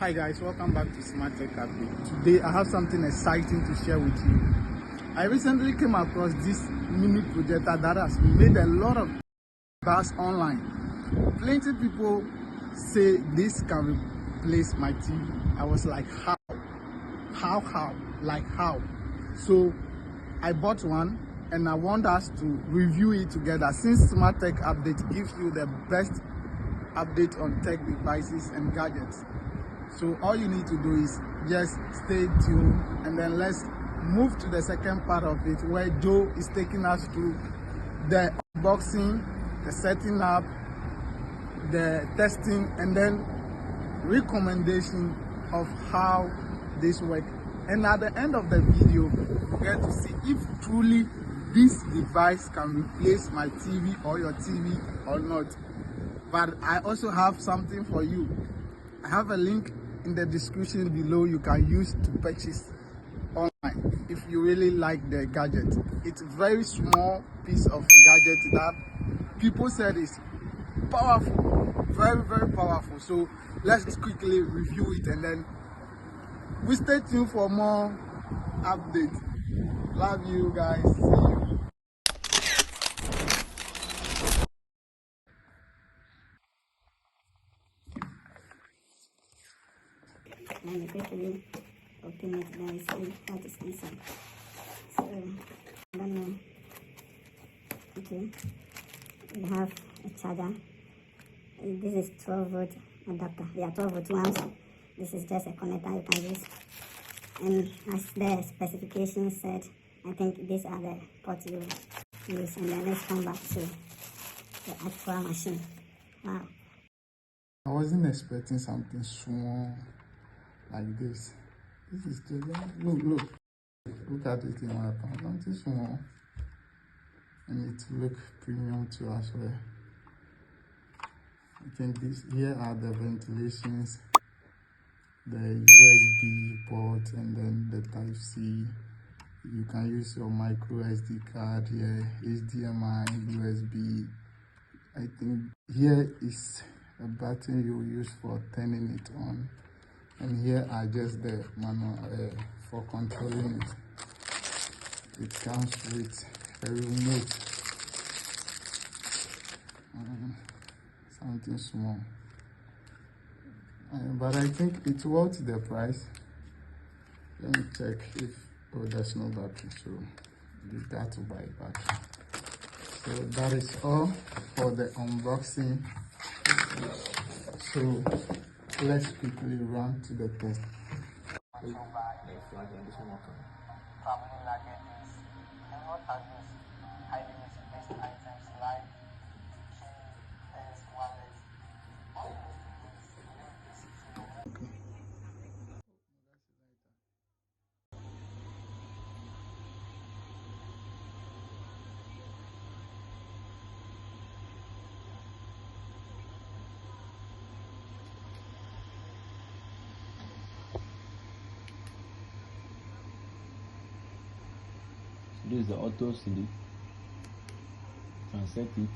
Hi guys, welcome back to Smart Tech Update. Today I have something exciting to share with you. I recently came across this mini projector that has made a lot of buzz online. Plenty people say this can replace my TV. I was like, how? How? So I bought one and I want us to review it together, since Smart Tech Update gives you the best update on tech devices and gadgets. So all you need to do is just stay tuned, and then let's move to the second part of it, where Joe is taking us through the unboxing, the setting up, the testing, and then recommendation of how this works. And at the end of the video, you get to see if truly this device can replace my TV or your TV or not. But I also have something for you. I have a link in the description below you can use to purchase online if you really like the gadget. It's a very small piece of gadget that people said is powerful, very powerful. So let's quickly review it, and then we stay tuned for more updates. Love you guys. See you. Let me quickly open it and see what is inside. So, I don't know. Okay, we have a charger. This is 12-volt adapter. They are 12-volt ones. This is just a connector you can use. And as the specifications said, I think these are the ports you use. And then let's come back to the actual machine. Wow. I wasn't expecting something small like this. This is just look at it in my account. Something small, and it look premium too as well. I think this here are the ventilations, the USB port, and then the Type C. You can use your micro SD card here, HDMI, USB. I think here is a button you use for turning it on, and here are just the manual for controlling it. It comes with a remote, something small, but I think it's worth the price. Let me check if there's no battery, so you got to buy battery. So that is all for the unboxing. So let's quickly run to the test. Traveling luggages, and what have these highly misplaced items like keys, purse, wallets, all of these. This is the auto CD. You can set it.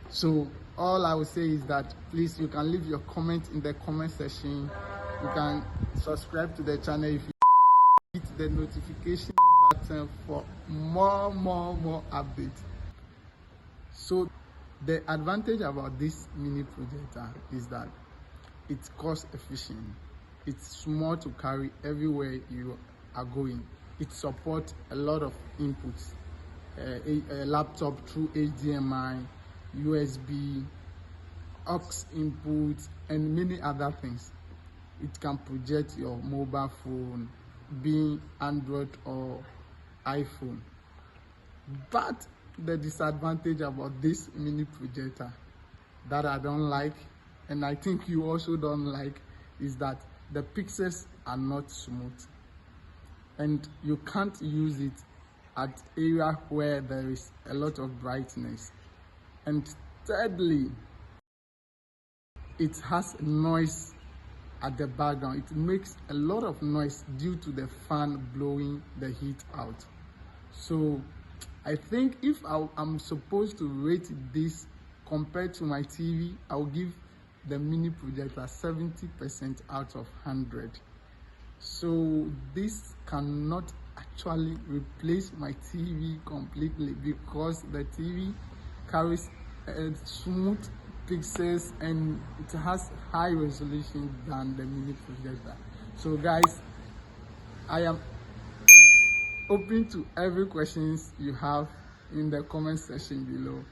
So all I will say is that please, you can leave your comment in the comment section. You can subscribe to the channel if you hit the notification button for more updates. So The advantage about this mini projector is that it's cost efficient. It's small to carry everywhere you are going. It supports a lot of inputs, a laptop through HDMI, USB, aux input, and many other things. It can project your mobile phone, being Android or iPhone. But the disadvantage about this mini projector that I don't like, and I think you also don't like, is that the pixels are not smooth and you can't use it at area where there is a lot of brightness. And thirdly, it has noise at the background. It makes a lot of noise due to the fan blowing the heat out. So I think if I'm supposed to rate this compared to my TV, I'll give the mini projector 70% out of 100. So this cannot actually replace my TV completely, because the TV carries smooth pixels and it has high resolution than the mini projector. So guys, I am open to every questions you have in the comment section below.